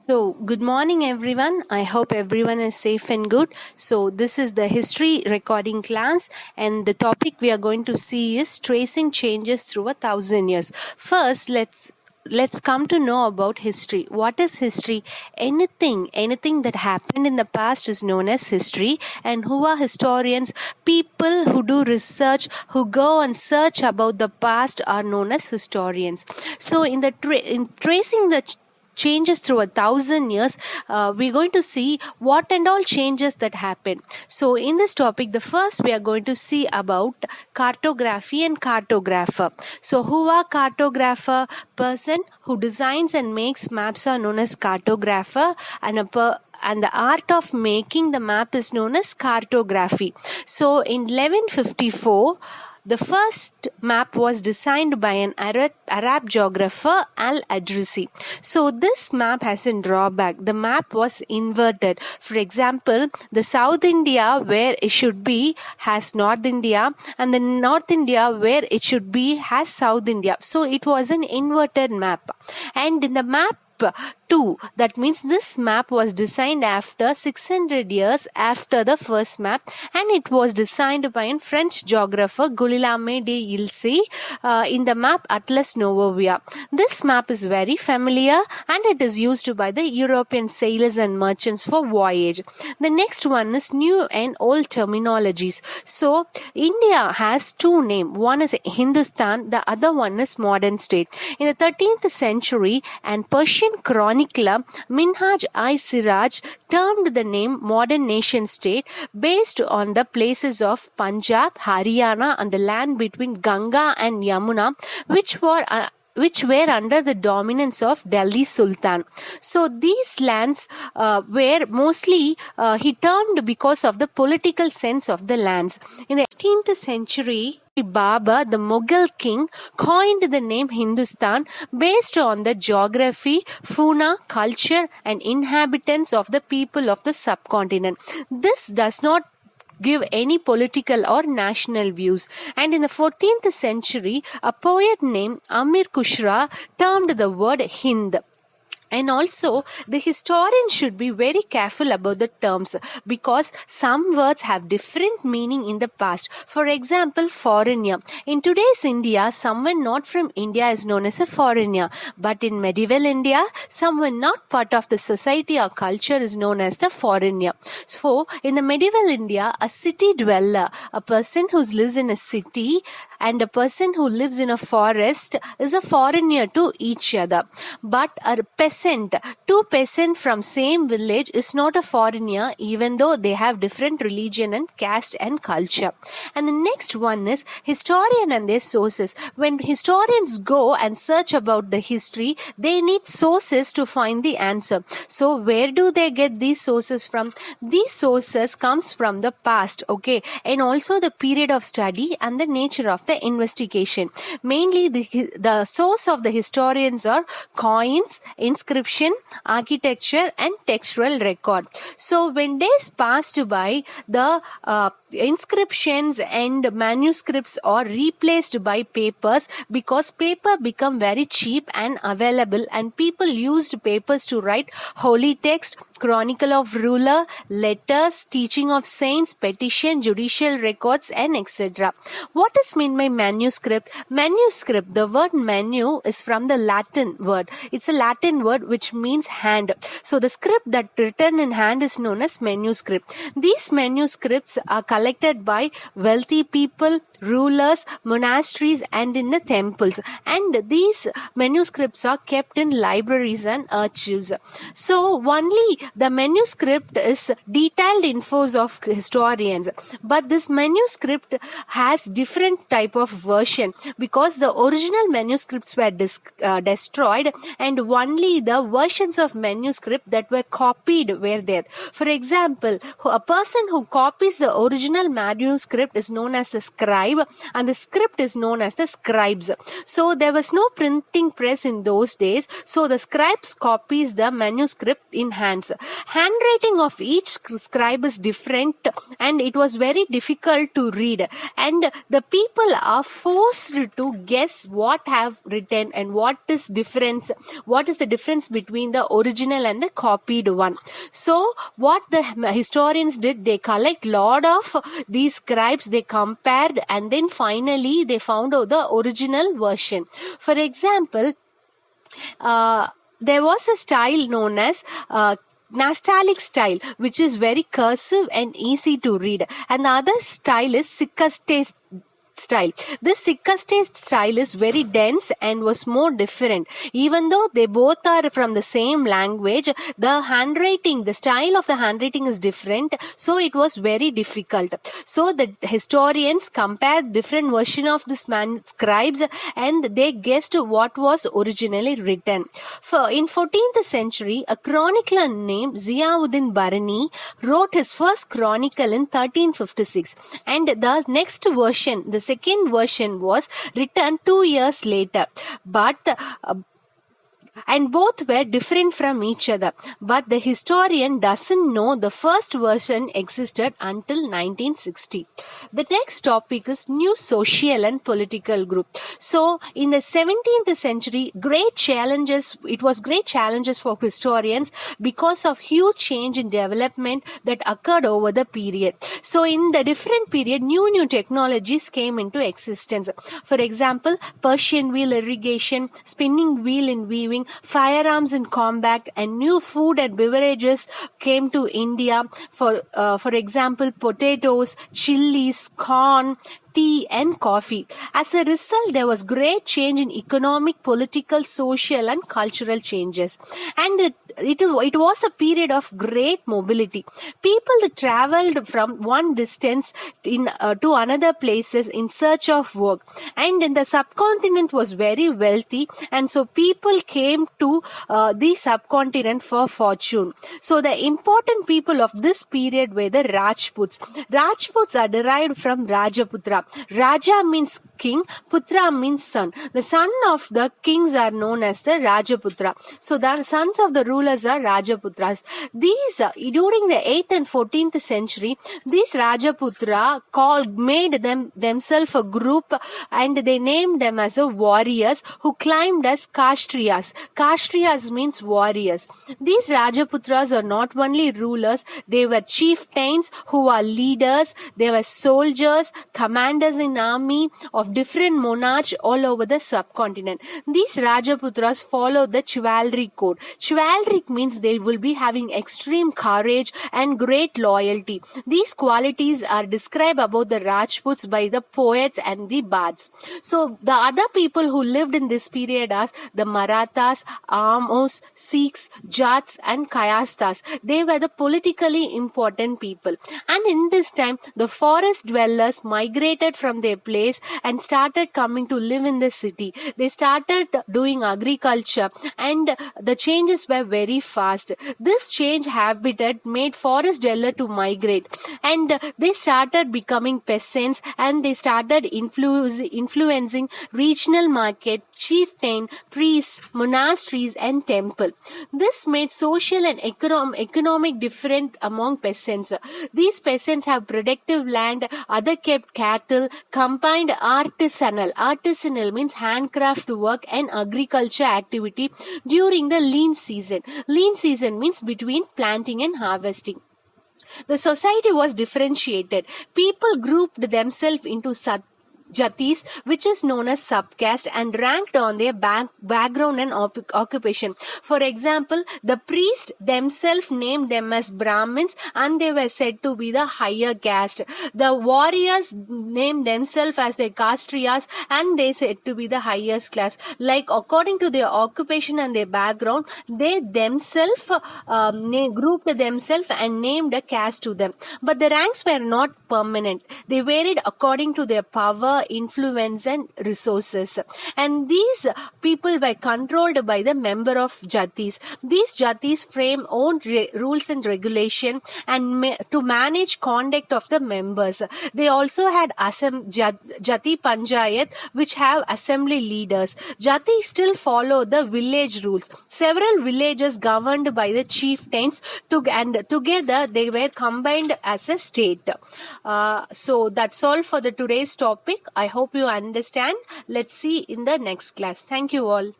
So, good morning, everyone. I hope everyone is safe and good. So, this is the history recording class, and the topic we are going to see is tracing changes through 1,000 years. First, let's come to know about history. What is history? Anything that happened in the past is known as history. And who are historians? People who do research, who go and search about the past, are known as historians. So, in tracing the changes through 1,000 years, we're going to see what and all changes that happen. So in this topic, the first we are going to see about cartography and cartographer. So who are cartographer? Person who designs and makes maps are known as cartographer, and the art of making the map is known as cartography. So in 1154, the first map was designed by an Arab geographer, Al-Adrisi. So this map has a drawback. The map was inverted. For example, the South India where it should be has North India, and the North India where it should be has South India. So it was an inverted map. And in the map 2, that means this map was designed after 600 years after the first map, and it was designed by a French geographer Guillaume de Ilse in the map Atlas Novovia. This map is very familiar and it is used by the European sailors and merchants for voyage. The next one is new and old terminologies. So India has two names. One is Hindustan, the other one is modern state. In the 13th century, and Persian chronicler Minhaj-i-Siraj termed the name modern nation state based on the places of Punjab, Haryana, and the land between Ganga and Yamuna, which were under the dominance of Delhi Sultan. So these lands were mostly he termed because of the political sense of the lands. In the 16th century, Babur, the Mughal king, coined the name Hindustan based on the geography, fauna, culture, and inhabitants of the people of the subcontinent. This does not give any political or national views. And in the 14th century, a poet named Amir Khushra termed the word Hind. And also, the historian should be very careful about the terms, because some words have different meaning in the past. For example, foreigner. In today's India, someone not from India is known as a foreigner. But in medieval India, someone not part of the society or culture is known as the foreigner. So, in the medieval India, a city dweller, a person who lives in a city, and a person who lives in a forest is a foreigner to each other. But a peasant, two peasants from same village is not a foreigner, even though they have different religion and caste and culture. And the next one is historian and their sources. When historians go and search about the history, they need sources to find the answer. So where do they get these sources from? These sources comes from the past, okay, and also the period of study and the nature of the investigation. Mainly the source of the historians are coins, inscription, architecture, and textual record. So when days passed by, the inscriptions and manuscripts are replaced by papers, because paper become very cheap and available, and people used papers to write holy text, chronicle of ruler, letters, teaching of saints, petition, judicial records, and etc. What is meant by manuscript? Manuscript, the word manu is from the Latin word. It's a Latin word which means hand. So the script that written in hand is known as manuscript. These manuscripts are collected by wealthy people, rulers, monasteries, and in the temples. And these manuscripts are kept in libraries and archives. So only the manuscript is detailed infos of historians. But this manuscript has different type of version, because the original manuscripts were destroyed, and only the versions of manuscript that were copied were there. For example, a person who copies the original manuscript is known as a scribe, scribe, and the script is known as the scribes. So there was no printing press in those days, so the scribes copies the manuscript in hands. Handwriting of each scribe is different, and it was very difficult to read, and the people are forced to guess what have written and what is the difference between the original and the copied one. So what the historians did, they collect lot of these scribes, they compared, and then finally they found out the original version. For example, there was a style known as Nastalic style, which is very cursive and easy to read, and the other style is Sikkaste style. This Sikkaste style is very dense and was more different. Even though they both are from the same language, the style of the handwriting is different, so it was very difficult. So the historians compared different version of this manuscripts, and they guessed what was originally written. In 14th century, a chronicler named Ziauddin Barani wrote his first chronicle in 1356, and the next version, the second version, was written 2 years later, and both were different from each other. But the historian doesn't know the first version existed until 1960. The next topic is new social and political group. So in the 17th century, it was great challenges for historians because of huge change in development that occurred over the period. So in the different period, new technologies came into existence. For example, Persian wheel irrigation, spinning wheel in weaving, firearms in combat, and new food and beverages came to India. For example, potatoes, chilies, corn, tea and coffee. As a result, there was great change in economic, political, social and cultural changes. And it was a period of great mobility. People traveled from one distance to another places in search of work. And in the subcontinent was very wealthy, and so people came to the subcontinent for fortune. So the important people of this period were the Rajputs. Rajputs are derived from Rajaputra. Raja means king, Putra means son. The son of the kings are known as the Rajaputra. So the sons of the rulers are Rajaputras. These, during the 8th and 14th century, these Rajaputra made themselves a group, and they named them as warriors who climbed as Kashtriyas. Kashtriyas means warriors. These Rajaputras are not only rulers, they were chieftains who are leaders, they were soldiers, commanders in army of different monarchs all over the subcontinent. These Rajaputras follow the chivalry code. Chivalry means they will be having extreme courage and great loyalty. These qualities are described about the Rajputs by the poets and the bards. So the other people who lived in this period are the Marathas, Amos, Sikhs, Jats and Kayasthas. They were the politically important people. And in this time, the forest dwellers migrated from their place and started coming to live in the city. They started doing agriculture, and the changes were very fast. This change habitat made forest dweller to migrate, and they started becoming peasants, and they started influencing regional market, chieftain, priests, monasteries and temple. This made social and economic difference among peasants. These peasants have productive land, other kept cattle, combined artisanal means handcraft work and agriculture activity during the lean season. Lean season means between planting and harvesting. The society was differentiated. People grouped themselves into jatis, which is known as subcaste, and ranked on their background and occupation. For example, the priests themselves named them as Brahmins, and they were said to be the higher caste. The warriors named themselves as the Kashtriyas, and they said to be the highest class. Like according to their occupation and their background, they themselves grouped themselves and named a caste to them. But the ranks were not permanent. They varied according to their power, power, influence, and resources. And these people were controlled by the member of jatis. These jatis frame own rules and regulation and to manage conduct of the members. They also had jati panchayat, which have assembly leaders. Jati still follow the village rules. Several villages governed by the chieftains and together they were combined as a state. So that's all for the today's topic. I hope you understand. Let's see in the next class. Thank you all.